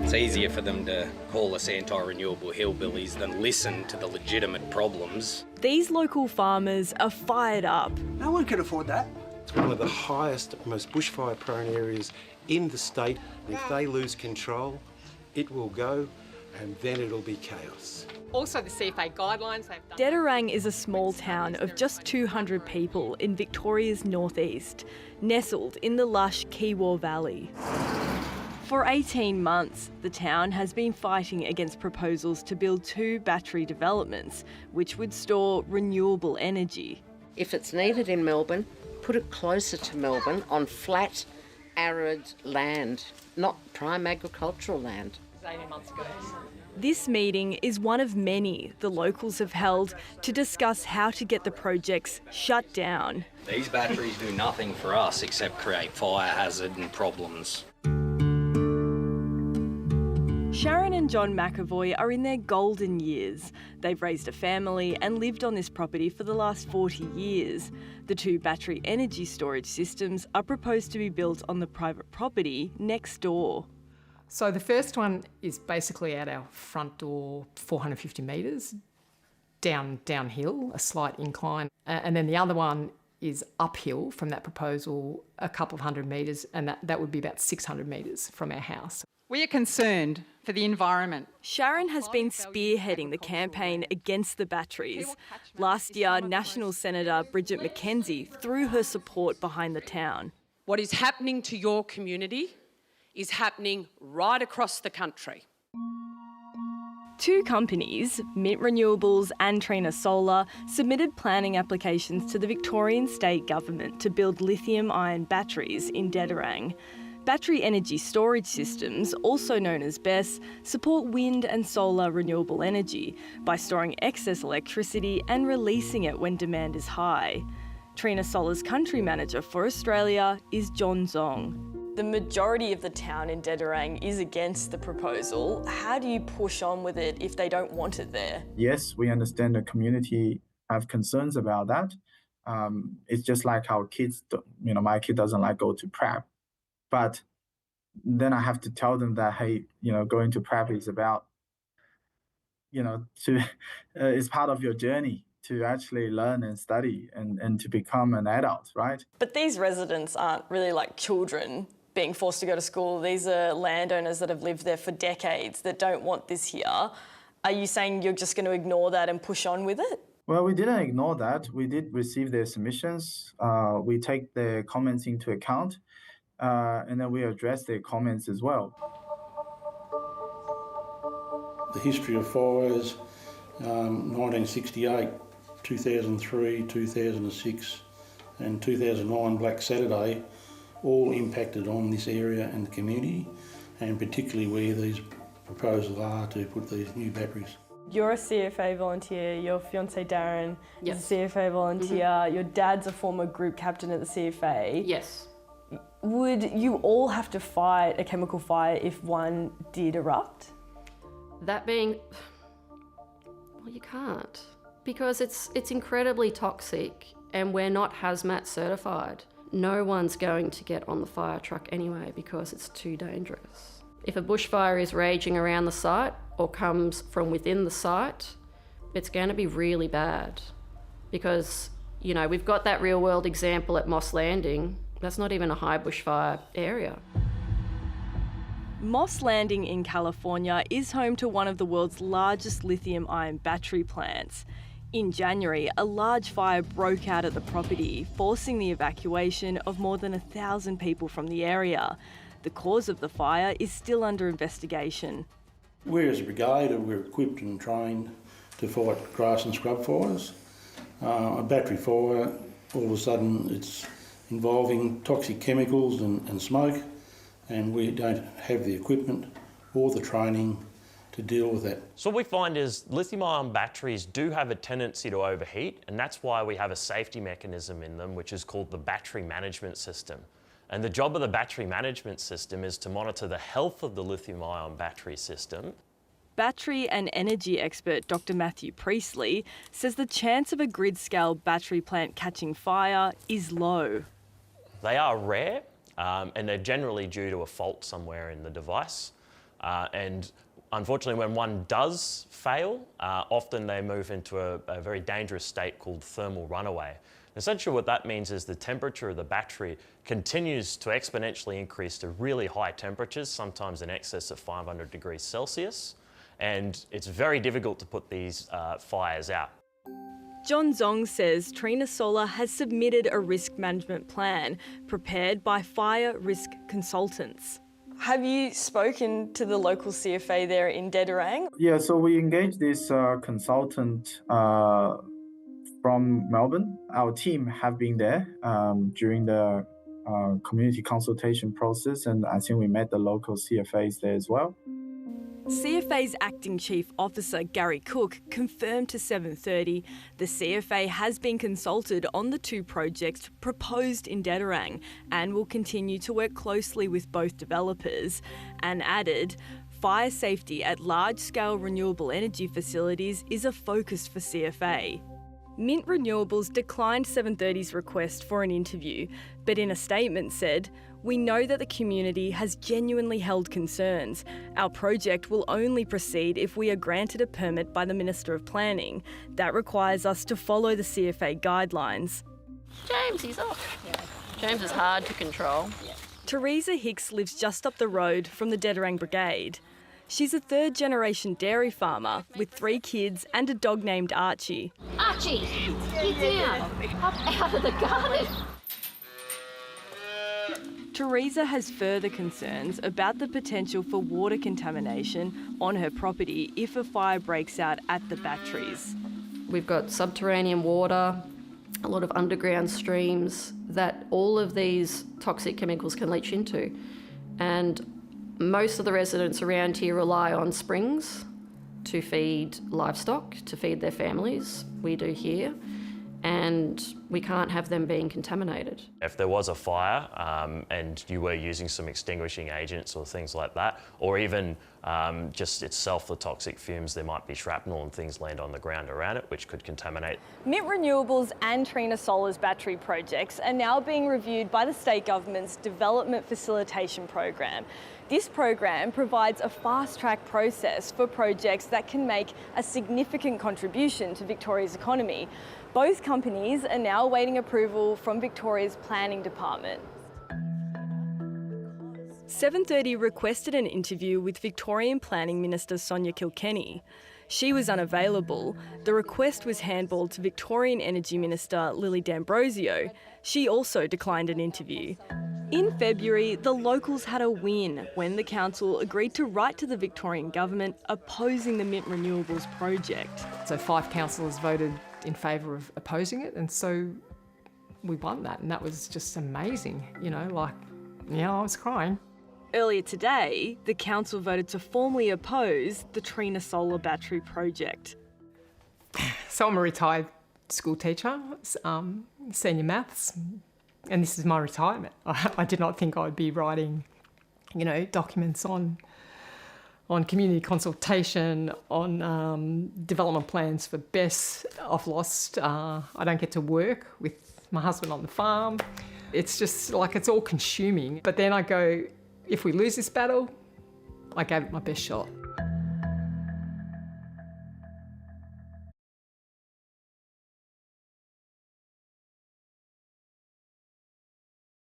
It's easier for them to call us anti-renewable hillbillies than listen to the legitimate problems. These local farmers are fired up. No one can afford that. It's one of the highest, most bushfire-prone areas in the state. If they lose control, it will go, and then it'll be chaos. Also, the CFA guidelines they've done. Dedarang is a small town of just 200 people in Victoria's northeast, nestled in the lush Kiewa Valley. For 18 months, the town has been fighting against proposals to build 2 battery developments, which would store renewable energy. If it's needed in Melbourne, put it closer to Melbourne on flat, arid land, not prime agricultural land. 18 months ago. This meeting is one of many the locals have held to discuss how to get the projects shut down. These batteries do nothing for us except create fire hazard and problems. Sharon and John McAvoy are in their golden years. They've raised a family and lived on this property for the last 40 years. The 2 battery energy storage systems are proposed to be built on the private property next door. So the first one is basically at our front door, 450 metres, downhill, a slight incline. And then the other one is uphill from that proposal, a couple of hundred metres, and that would be about 600 metres from our house. We are concerned for the environment. Sharon has been spearheading the campaign against the batteries. Last year, National Senator Bridget McKenzie threw her support behind the town. What is happening to your community is happening right across the country. 2 companies, Mint Renewables and Trina Solar, submitted planning applications to the Victorian state government to build lithium-ion batteries in Dedarang. Battery energy storage systems, also known as BESS, support wind and solar renewable energy by storing excess electricity and releasing it when demand is high. Trina Solar's country manager for Australia is John Zong. The majority of the town in Dedarang is against the proposal. How do you push on with it if they don't want it there? Yes, we understand the community have concerns about that. It's just like our kids, my kid doesn't like go to prep. But then I have to tell them that, hey, going to prep is about, it's part of your journey to actually learn and study and to become an adult, right? But these residents aren't really like children being forced to go to school. These are landowners that have lived there for decades that don't want this here. Are you saying you're just going to ignore that and push on with it? Well, we didn't ignore that. We did receive their submissions. We take their comments into account. And then we address their comments as well. The history of fires, 1968, 2003, 2006 and 2009 Black Saturday all impacted on this area and the community, and particularly where these proposals are to put these new batteries. You're a CFA volunteer, your fiancé Darren Yes. is a CFA volunteer, your dad's a former group captain at the CFA. Yes. Would you all have to fight a chemical fire if one did erupt? That being, well, you can't, because it's incredibly toxic and we're not hazmat certified. No one's going to get on the fire truck anyway because it's too dangerous. If a bushfire is raging around the site or comes from within the site, it's going to be really bad because, we've got that real world example at Moss Landing. That's not even a high bushfire area. Moss Landing in California is home to one of the world's largest lithium-ion battery plants. In January, a large fire broke out at the property, forcing the evacuation of more than 1,000 people from the area. The cause of the fire is still under investigation. We as a brigade we're equipped and trained to fight grass and scrub fires. A battery fire, all of a sudden it's involving toxic chemicals and smoke, and we don't have the equipment or the training to deal with that. So what we find is lithium-ion batteries do have a tendency to overheat, and that's why we have a safety mechanism in them, which is called the battery management system. And the job of the battery management system is to monitor the health of the lithium-ion battery system. Battery and energy expert Dr. Matthew Priestley says the chance of a grid-scale battery plant catching fire is low. They are rare, and they're generally due to a fault somewhere in the device. And unfortunately, when one does fail, often they move into a very dangerous state called thermal runaway. Essentially what that means is the temperature of the battery continues to exponentially increase to really high temperatures, sometimes in excess of 500 degrees Celsius, and it's very difficult to put these fires out. John Zong says Trina Solar has submitted a risk management plan prepared by fire risk consultants. Have you spoken to the local CFA there in Dedarang? Yeah, so we engaged this consultant from Melbourne. Our team have been there during the community consultation process, and I think we met the local CFAs there as well. CFA's Acting Chief Officer Gary Cook confirmed to 7:30 the CFA has been consulted on the two projects proposed in Dedarang and will continue to work closely with both developers, and added, fire safety at large-scale renewable energy facilities is a focus for CFA. Mint Renewables declined 7:30's request for an interview, but in a statement said, "We know that the community has genuinely held concerns. Our project will only proceed if we are granted a permit by the Minister of Planning. That requires us to follow the CFA guidelines." James, he's off. Yeah. James is hard to control. Yeah. Teresa Hicks lives just up the road from the Dedarang Brigade. She's a third-generation dairy farmer with 3 kids and a dog named Archie. Archie, get down. Hop out of the garden. Teresa has further concerns about the potential for water contamination on her property if a fire breaks out at the batteries. We've got subterranean water, a lot of underground streams that all of these toxic chemicals can leach into. And most of the residents around here rely on springs to feed livestock, to feed their families. We do here. And we can't have them being contaminated. If there was a fire and you were using some extinguishing agents or things like that, or even just itself the toxic fumes, there might be shrapnel and things land on the ground around it, which could contaminate. Mint Renewables and Trina Solar's battery projects are now being reviewed by the state government's Development Facilitation Program. This program provides a fast-track process for projects that can make a significant contribution to Victoria's economy. Both companies are now awaiting approval from Victoria's Planning Department. 7:30 requested an interview with Victorian Planning Minister Sonia Kilkenny. She was unavailable. The request was handballed to Victorian Energy Minister Lily D'Ambrosio. She also declined an interview. In February, the locals had a win when the council agreed to write to the Victorian government opposing the Mint Renewables project. So 5 councillors voted in favour of opposing it, and so we won that, and that was just amazing, I was crying. Earlier today, the council voted to formally oppose the Trina Solar battery project. So I'm a retired school teacher, senior maths, and this is my retirement. I did not think I'd be writing, documents on community consultation, on development plans for BESS. I've lost. I don't get to work with my husband on the farm. It's just it's all consuming. But then I go, if we lose this battle, I gave it my best shot.